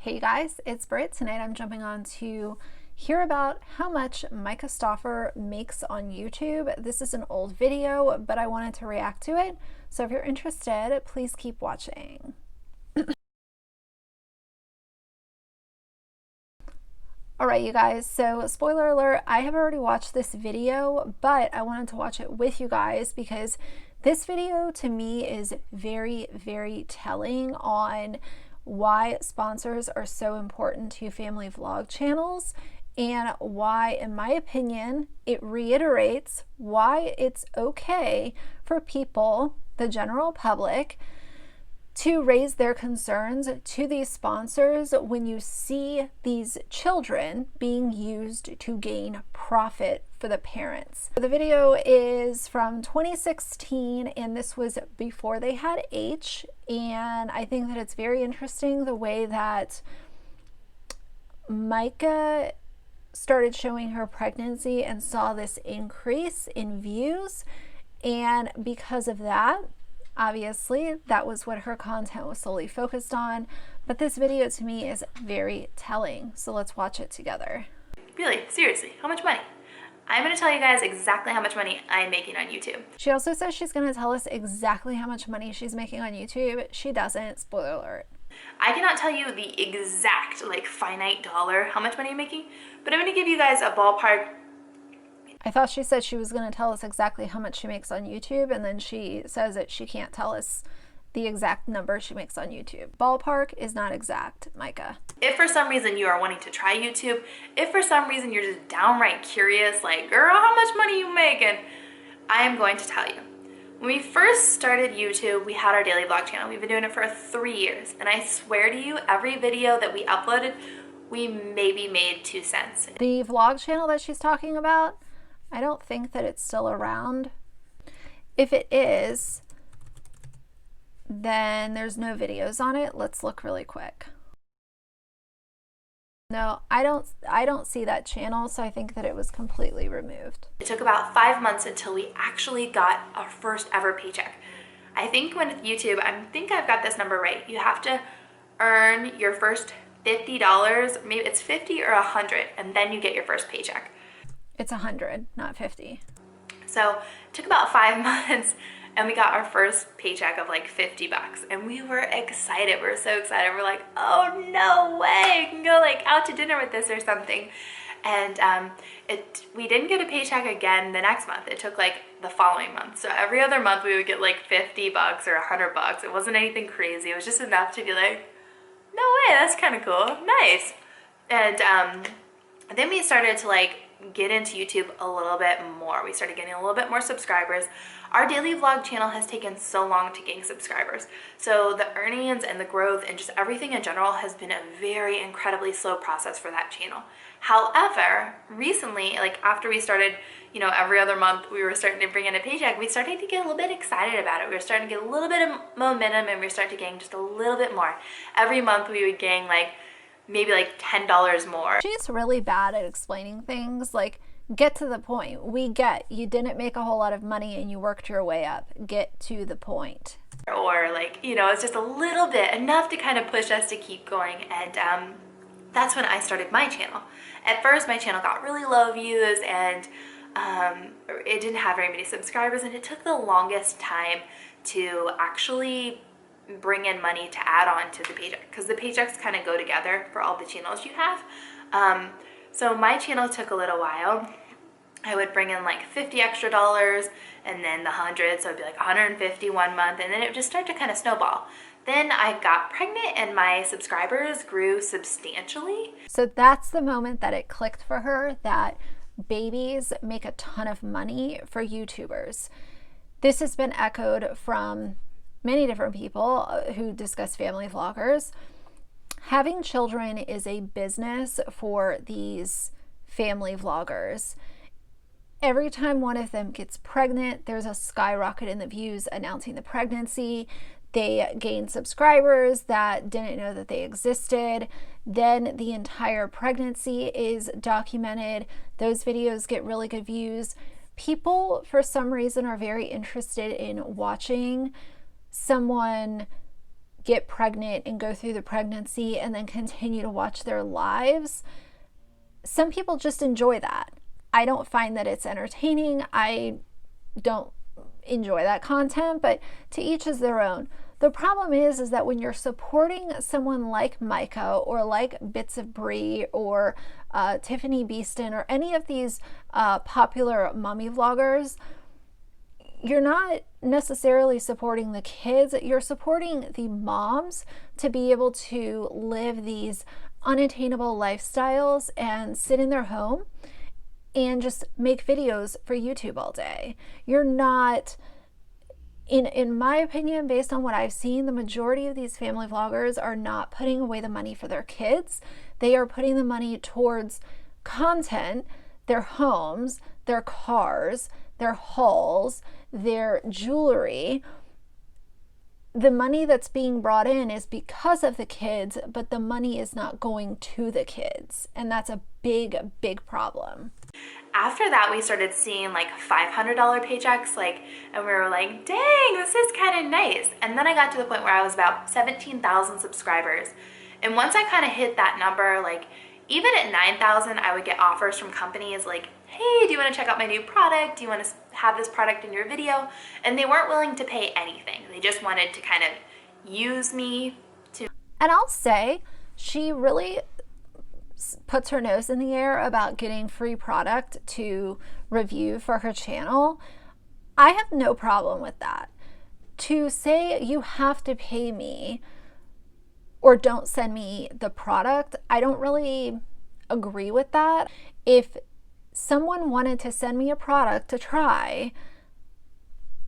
Hey you guys, it's Britt. Tonight I'm jumping on to hear about how much Myka Stauffer makes on YouTube. This is an old video, but I wanted to react to it. So if you're interested, please keep watching. Alright you guys, so spoiler alert, I have already watched this video, but I wanted to watch it with you guys because this video to me is very, very telling on why sponsors are so important to family vlog channels and why, in my opinion, it reiterates why it's okay for people, the general public, to raise their concerns to these sponsors when you see these children being used to gain profit for the parents. The video is from 2016 and this was before they had H, and I think that it's very interesting the way that Myka started showing her pregnancy and saw this increase in views, and because of that, obviously, that was what her content was solely focused on, but this video to me is very telling, so let's watch it together. Really, seriously, how much money? I'm going to tell you guys exactly how much money I'm making on YouTube. She also says she's going to tell us exactly how much money she's making on YouTube. She doesn't, spoiler alert. I cannot tell you the exact, finite dollar how much money I'm making, but I'm going to give you guys a ballpark. I thought she said she was going to tell us exactly how much she makes on YouTube, and then she says that she can't tell us the exact number she makes on YouTube. Ballpark is not exact, Myka. If for some reason you are wanting to try YouTube, if for some reason you're just downright curious, like, girl, how much money you making? I am going to tell you. When we first started YouTube, we had our daily vlog channel. We've been doing it for 3 years, and I swear to you, every video that we uploaded, we maybe made 2 cents. The vlog channel that she's talking about, I don't think that it's still around. If it is, then there's no videos on it. Let's look really quick. No, I don't see that channel, so I think that it was completely removed. It took about 5 months until we actually got our first ever paycheck. I think with YouTube, I think I've got this number right. You have to earn your first $50, maybe it's 50 or 100, and then you get your first paycheck. It's 100, not 50. So it took about 5 months and we got our first paycheck of like 50 bucks, and we were excited. We were so excited. We're like, oh no way, I can go like out to dinner with this or something. And we didn't get a paycheck again the next month. It took like the following month. So every other month we would get like 50 bucks or 100 bucks. It wasn't anything crazy. It was just enough to be like, no way, that's kind of cool, nice. And then we started to get into YouTube a little bit more. We started getting a little bit more subscribers. Our daily vlog channel has taken so long to gain subscribers. So the earnings and the growth and just everything in general has been a very incredibly slow process for that channel. However, recently, after we started, every other month we were starting to bring in a paycheck, we started to get a little bit excited about it. We were starting to get a little bit of momentum, and we were starting to gain just a little bit more. Every month we would gain maybe $10 more. She's really bad at explaining things. Get to the point. We get you didn't make a whole lot of money and you worked your way up. Get to the point. Or it's just a little bit, enough to kind of push us to keep going. And that's when I started my channel. At first my channel got really low views, and it didn't have very many subscribers, and it took the longest time to actually bring in money to add on to the paycheck, because the paychecks kind of go together for all the channels you have. So my channel took a little while. I would bring in $50 extra, and then the 100, so it'd be 150 one month, and then it would just start to kind of snowball. Then I got pregnant and my subscribers grew substantially. So that's the moment that it clicked for her that babies make a ton of money for YouTubers. This has been echoed from many different people who discuss family vloggers. Having children is a business for these family vloggers. Every time one of them gets pregnant, there's a skyrocket in the views announcing the pregnancy. They gain subscribers that didn't know that they existed. Then the entire pregnancy is documented. Those videos get really good views. People, for some reason, are very interested in watching someone get pregnant and go through the pregnancy and then continue to watch their lives. Some people just enjoy that. I don't find that it's entertaining. I don't enjoy that content, but to each is their own. The problem is that when you're supporting someone like Myka or like Bits of Brie or Tiffany Beeston or any of these popular mommy vloggers, you're not necessarily supporting the kids. You're supporting the moms to be able to live these unattainable lifestyles and sit in their home and just make videos for YouTube all day. You're not, in my opinion, based on what I've seen, the majority of these family vloggers are not putting away the money for their kids. They are putting the money towards content, their homes, their cars, their hauls, their jewelry. The money that's being brought in is because of the kids, but the money is not going to the kids. And that's a big, big problem. After that, we started seeing like $500 paychecks, and we were like, dang, this is kind of nice. And then I got to the point where I was about 17,000 subscribers. And once I kind of hit that number, even at 9,000, I would get offers from companies like, hey, do you want to check out my new product? Do you want to have this product in your video? And they weren't willing to pay anything. They just wanted to kind of use me to. And I'll say, she really puts her nose in the air about getting free product to review for her channel. I have no problem with that. To say you have to pay me or don't send me the product, I don't really agree with that. If someone wanted to send me a product to try,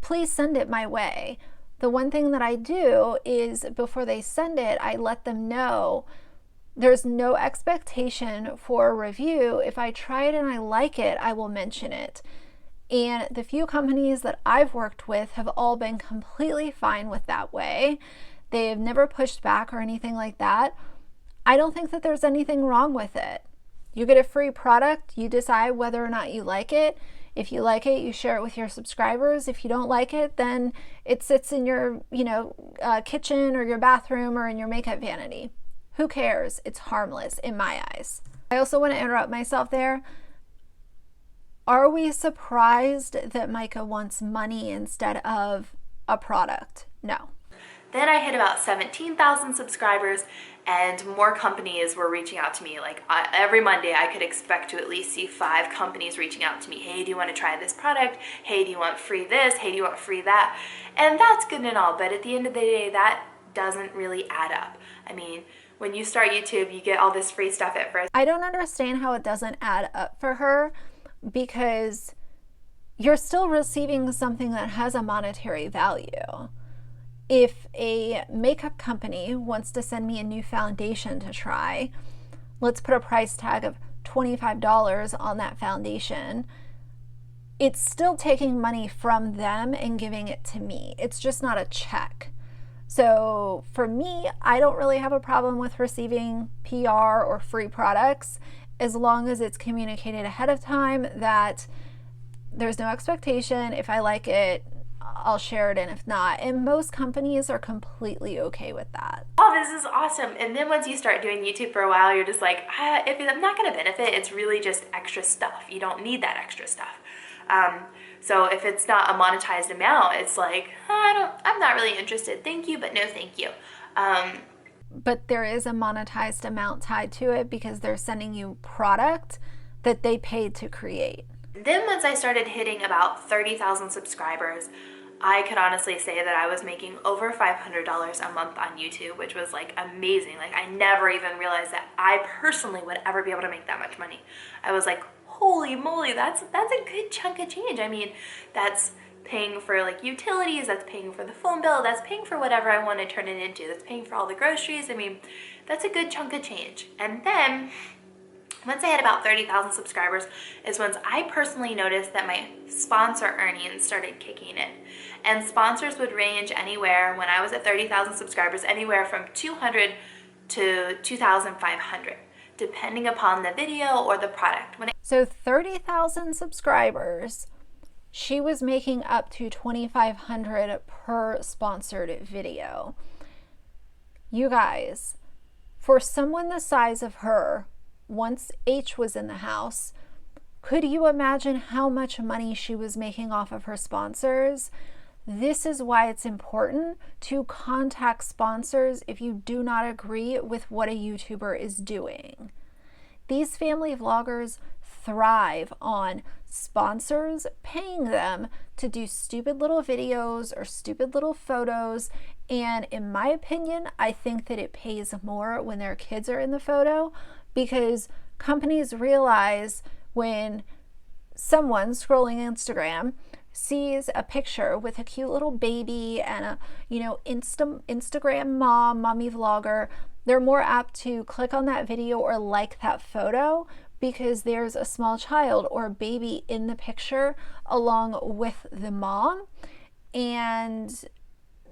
please send it my way. The one thing that I do is before they send it, I let them know there's no expectation for a review. If I try it and I like it, I will mention it. And the few companies that I've worked with have all been completely fine with that way. They have never pushed back or anything like that. I don't think that there's anything wrong with it. You get a free product, you decide whether or not you like it. If you like it, you share it with your subscribers. If you don't like it, then it sits in your, kitchen or your bathroom or in your makeup vanity. Who cares? It's harmless in my eyes. I also want to interrupt myself there. Are we surprised that Myka wants money instead of a product? No. Then I hit about 17,000 subscribers and more companies were reaching out to me. Every Monday I could expect to at least see 5 companies reaching out to me. Hey, do you want to try this product? Hey, do you want free this? Hey, do you want free that? And that's good and all, but at the end of the day, that doesn't really add up. I mean, when you start YouTube, you get all this free stuff at first. I don't understand how it doesn't add up for her, because you're still receiving something that has a monetary value. If a makeup company wants to send me a new foundation to try, let's put a price tag of $25 on that foundation. It's still taking money from them and giving it to me. It's just not a check. So for me, I don't really have a problem with receiving PR or free products as long as it's communicated ahead of time that there's no expectation. If I like it, I'll share it, and if not. And most companies are completely okay with that. Oh, this is awesome. And then once you start doing YouTube for a while, you're just like, if I'm not going to benefit, it's really just extra stuff. You don't need that extra stuff. So if it's not a monetized amount, it's like, I'm not really interested. Thank you, but no thank you. But there is a monetized amount tied to it because they're sending you product that they paid to create. Then once I started hitting about 30,000 subscribers, I could honestly say that I was making over $500 a month on YouTube, which was amazing. I never even realized that I personally would ever be able to make that much money. I was like, holy moly, that's a good chunk of change. I mean, that's paying for utilities, that's paying for the phone bill, that's paying for whatever I want to turn it into, that's paying for all the groceries. I mean, that's a good chunk of change. And then once I had about 30,000 subscribers is once I personally noticed that my sponsor earnings started kicking in. And sponsors would range anywhere, when I was at 30,000 subscribers, anywhere from $200 to $2,500, depending upon the video or the product. So 30,000 subscribers, she was making up to $2,500 per sponsored video. You guys, for someone the size of her, once H was in the house, could you imagine how much money she was making off of her sponsors? This is why it's important to contact sponsors if you do not agree with what a YouTuber is doing. These family vloggers thrive on sponsors paying them to do stupid little videos or stupid little photos. And in my opinion, I think that it pays more when their kids are in the photo, because companies realize when someone scrolling Instagram sees a picture with a cute little baby and a, Instagram mommy vlogger, they're more apt to click on that video or like that photo because there's a small child or a baby in the picture along with the mom. And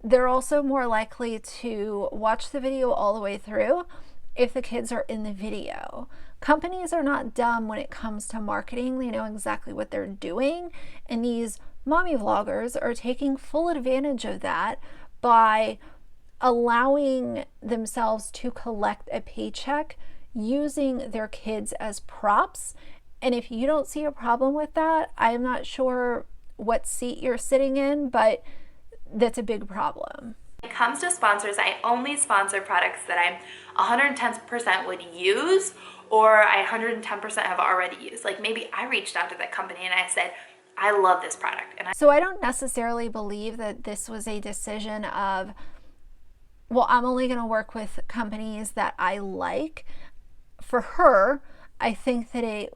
they're also more likely to watch the video all the way through if the kids are in the video. Companies are not dumb when it comes to marketing. They know exactly what they're doing. And these mommy vloggers are taking full advantage of that by allowing themselves to collect a paycheck using their kids as props. And if you don't see a problem with that, I'm not sure what seat you're sitting in, but that's a big problem. When it comes to sponsors, I only sponsor products that I 110% would use, or I 110% have already used. Like maybe I reached out to that company and I said, I love this product. So I don't necessarily believe that this was a decision of, well, I'm only going to work with companies that I like. For her, I think that it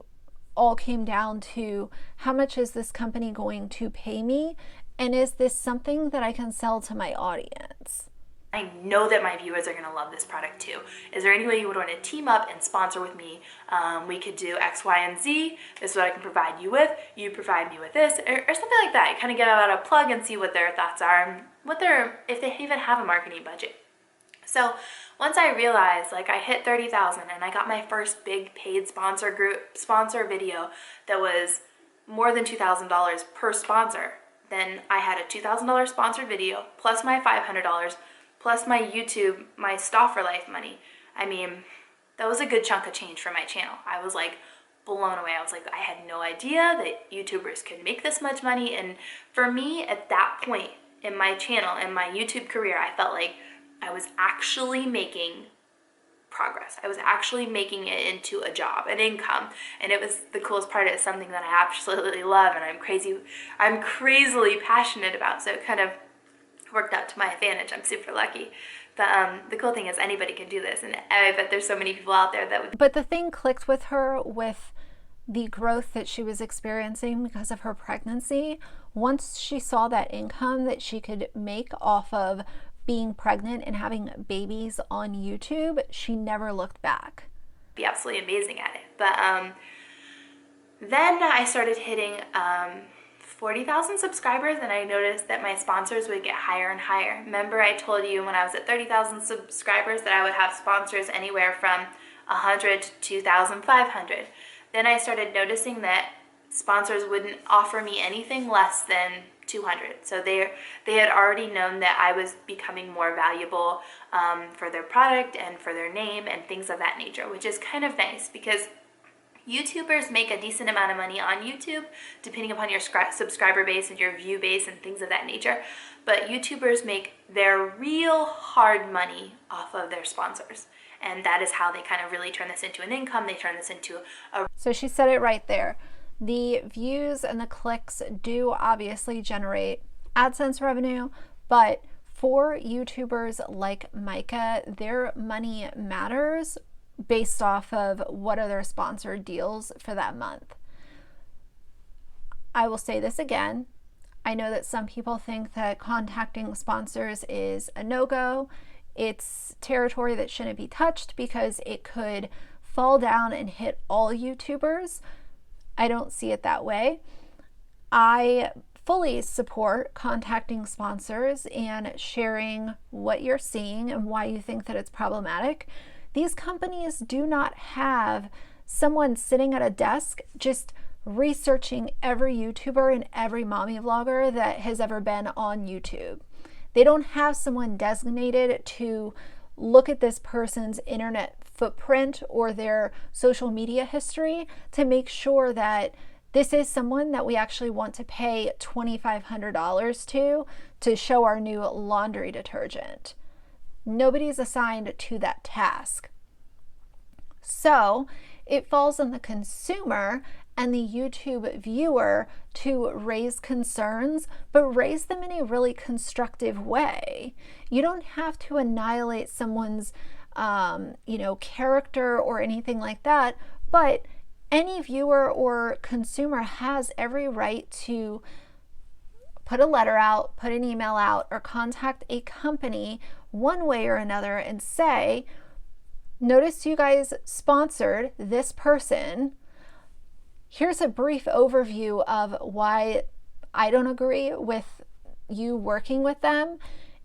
all came down to how much is this company going to pay me? And is this something that I can sell to my audience? I know that my viewers are going to love this product too. Is there any way you would want to team up and sponsor with me? We could do X, Y, and Z. This is what I can provide you with. You provide me with this, or something like that. You kind of get out a plug and see what their thoughts are and if they even have a marketing budget. So once I realized, like, I hit 30,000 and I got my first big paid sponsor video that was more than $2,000 per sponsor, then I had a $2,000 sponsored video plus my $500 plus my YouTube, my Stauffer Life money. I mean, that was a good chunk of change for my channel. I was like blown away. I was like, I had no idea that YouTubers could make this much money. And for me, at that point in my channel, in my YouTube career, I felt like I was actually making progress. I was actually making it into a job, an income, and it was the coolest part. It's something that I absolutely love and I'm crazily passionate about. So it kind of worked out to my advantage. I'm super lucky. The cool thing is anybody can do this, and I bet there's so many people out there that would. But the thing clicked with her with the growth that she was experiencing because of her pregnancy. Once she saw that income that she could make off of being pregnant and having babies on YouTube, she never looked back. Be absolutely amazing at it. But then I started hitting 40,000 subscribers, and I noticed that my sponsors would get higher and higher. Remember I told you when I was at 30,000 subscribers that I would have sponsors anywhere from 100 to 2,500. Then I started noticing that sponsors wouldn't offer me anything less than 200. So they had already known that I was becoming more valuable for their product and for their name and things of that nature, which is kind of nice because YouTubers make a decent amount of money on YouTube depending upon your subscriber base and your view base and things of that nature. But YouTubers make their real hard money off of their sponsors. And that is how they kind of really turn this into an income. They turn this into a... So she said it right there. The views and the clicks do obviously generate AdSense revenue, but for YouTubers like Myka, their money matters based off of what are their sponsored deals for that month. I will say this again. I know that some people think that contacting sponsors is a no-go. It's territory that shouldn't be touched because it could fall down and hit all YouTubers. I don't see it that way. I fully support contacting sponsors and sharing what you're seeing and why you think that it's problematic. These companies do not have someone sitting at a desk just researching every YouTuber and every mommy vlogger that has ever been on YouTube. They don't have someone designated to look at this person's internet footprint or their social media history to make sure that this is someone that we actually want to pay $2,500 to show our new laundry detergent. Nobody's assigned to that task. So it falls on the consumer and the YouTube viewer to raise concerns, but raise them in a really constructive way. You don't have to annihilate someone's character or anything like that, but any viewer or consumer has every right to put a letter out, put an email out, or contact a company one way or another and say, notice you guys sponsored this person. Here's a brief overview of why I don't agree with you working with them,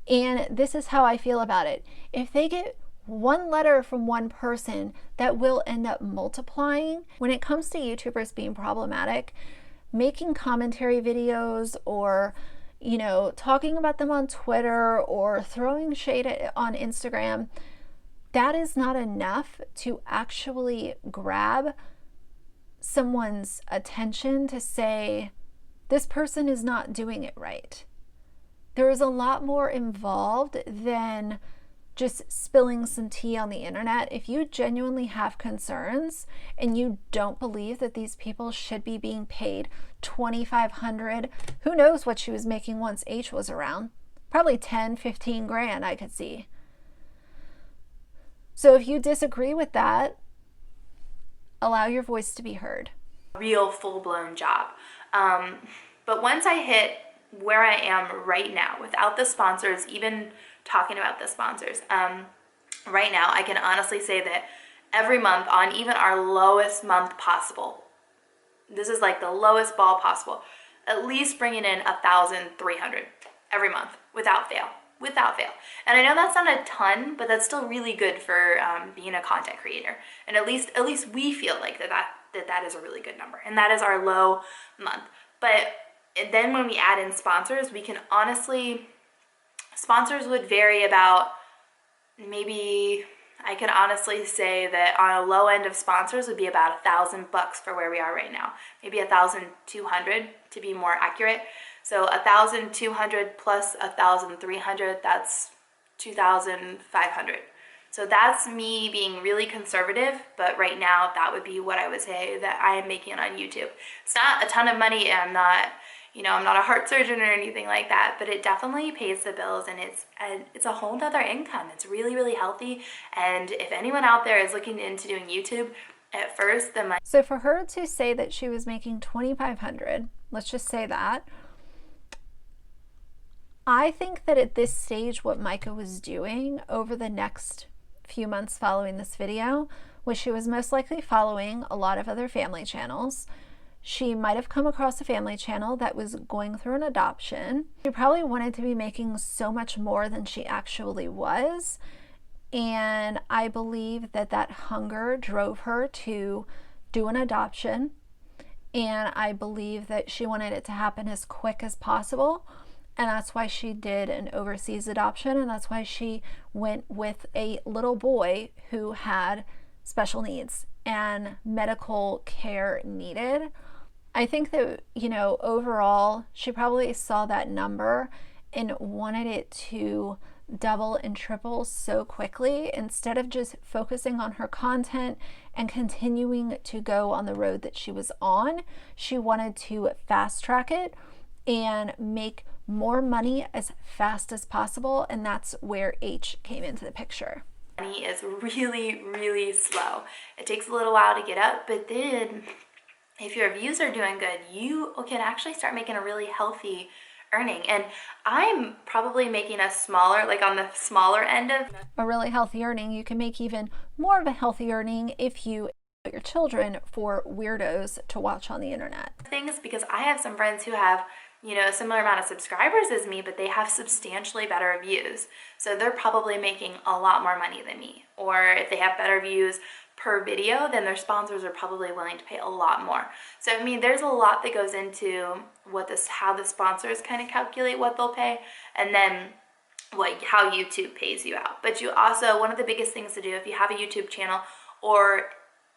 and this is how I feel about it. If they get one letter from one person, that will end up multiplying. When it comes to YouTubers being problematic, making commentary videos or talking about them on Twitter or throwing shade on Instagram, that is not enough to actually grab someone's attention to say, this person is not doing it right. There is a lot more involved than just spilling some tea on the internet. If you genuinely have concerns and you don't believe that these people should be being paid $2,500, who knows what she was making once H was around? Probably 10, 15 grand, I could see. So if you disagree with that, allow your voice to be heard. Real full-blown job. But once I hit where I am right now, without the sponsors, even talking about the sponsors, right now I can honestly say that every month, on even our lowest month possible, this is like the lowest ball possible, at least bringing in 1,300 every month without fail. And I know that's not a ton, but that's still really good for being a content creator. And at least we feel like that is a really good number, and that is our low month. But then when we add in sponsors, we can honestly, sponsors would vary about, maybe I can honestly say that on a low end of sponsors would be about $1,000 for where we are right now, maybe 1,200 to be more accurate. So 1,200 plus 1,300, that's 2,500. So that's me being really conservative, but right now that would be what I would say that I am making on YouTube. It's not a ton of money, and I'm not a heart surgeon or anything like that, but it definitely pays the bills, and it's a whole nother income. It's really, really healthy. And if anyone out there is looking into doing YouTube, at first the money. So for her to say that she was making $2,500, let's just say that, I think that at this stage what Myka was doing over the next few months following this video was she was most likely following a lot of other family channels. She might have come across a family channel that was going through an adoption. She probably wanted to be making so much more than she actually was. And I believe that that hunger drove her to do an adoption. And I believe that she wanted it to happen as quick as possible. And that's why she did an overseas adoption. And that's why she went with a little boy who had special needs and medical care needed. I think that, overall, she probably saw that number and wanted it to double and triple so quickly, instead of just focusing on her content and continuing to go on the road that she was on. She wanted to fast track it and make more money as fast as possible, and that's where H came into the picture. Money is really, really slow. It takes a little while to get up, but then if your views are doing good, you can actually start making a really healthy earning. And I'm probably making a smaller, like on the smaller end of a really healthy earning. You can make even more of a healthy earning if you put your children for weirdos to watch on the internet. Things, because I have some friends who have a similar amount of subscribers as me, but they have substantially better views. So they're probably making a lot more money than me. Or if they have better views per video, then their sponsors are probably willing to pay a lot more. So there's a lot that goes into how the sponsors kind of calculate what they'll pay. And then how YouTube pays you out. But you also, one of the biggest things to do if you have a YouTube channel or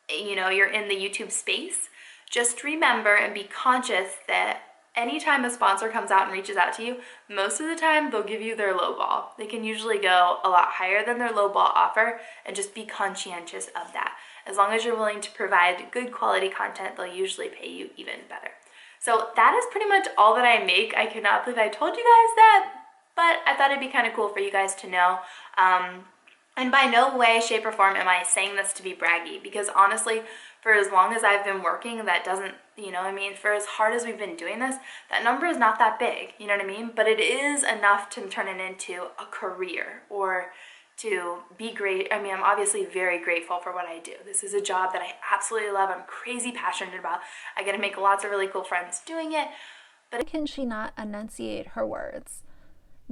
you're in the YouTube space, just remember and be conscious that anytime a sponsor comes out and reaches out to you, most of the time they'll give you their low ball. They can usually go a lot higher than their low ball offer, and just be conscientious of that. As long as you're willing to provide good quality content, they'll usually pay you even better. So that is pretty much all that I make. I cannot believe I told you guys that, but I thought it'd be kind of cool for you guys to know. And by no way, shape, or form am I saying this to be braggy, because honestly, for as long as I've been working, that doesn't, for as hard as we've been doing this, that number is not that big, you know what I mean? But it is enough to turn it into a career or to be great. I mean, I'm obviously very grateful for what I do. This is a job that I absolutely love. I'm crazy passionate about. I get to make lots of really cool friends doing it. But can she not enunciate her words?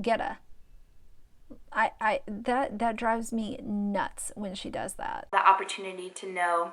Getta. That drives me nuts when she does that. The opportunity to know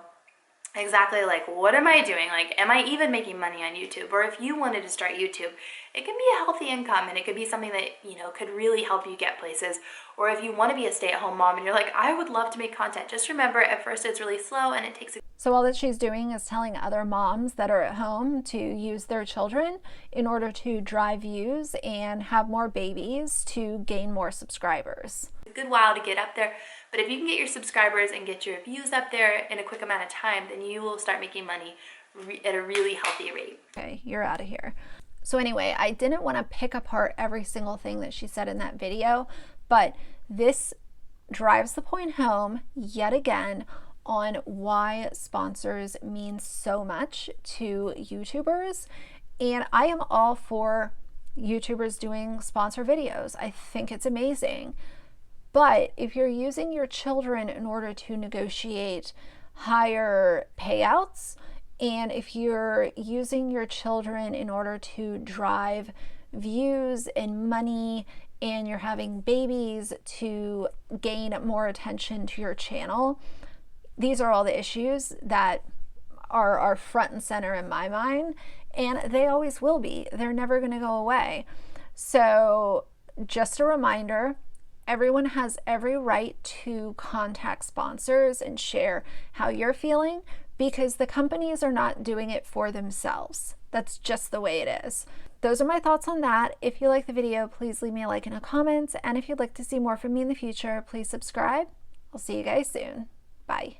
exactly what am I doing? Am I even making money on YouTube? Or if you wanted to start YouTube, it can be a healthy income, and it could be something that, could really help you get places. Or if you want to be a stay-at-home mom and you're like, I would love to make content, just remember at first it's really slow and it takes So all that she's doing is telling other moms that are at home to use their children in order to drive views and have more babies to gain more subscribers. a good while to get up there. But if you can get your subscribers and get your views up there in a quick amount of time, then you will start making money at a really healthy rate. Okay, you're out of here. So anyway, I didn't want to pick apart every single thing that she said in that video, but this drives the point home yet again on why sponsors mean so much to YouTubers. And I am all for YouTubers doing sponsor videos. I think it's amazing. But if you're using your children in order to negotiate higher payouts, and if you're using your children in order to drive views and money, and you're having babies to gain more attention to your channel, these are all the issues that are front and center in my mind, and they always will be. They're never going to go away. So just a reminder, everyone has every right to contact sponsors and share how you're feeling, because the companies are not doing it for themselves. That's just the way it is. Those are my thoughts on that. If you like the video, please leave me a like and a comment. And if you'd like to see more from me in the future, please subscribe. I'll see you guys soon. Bye.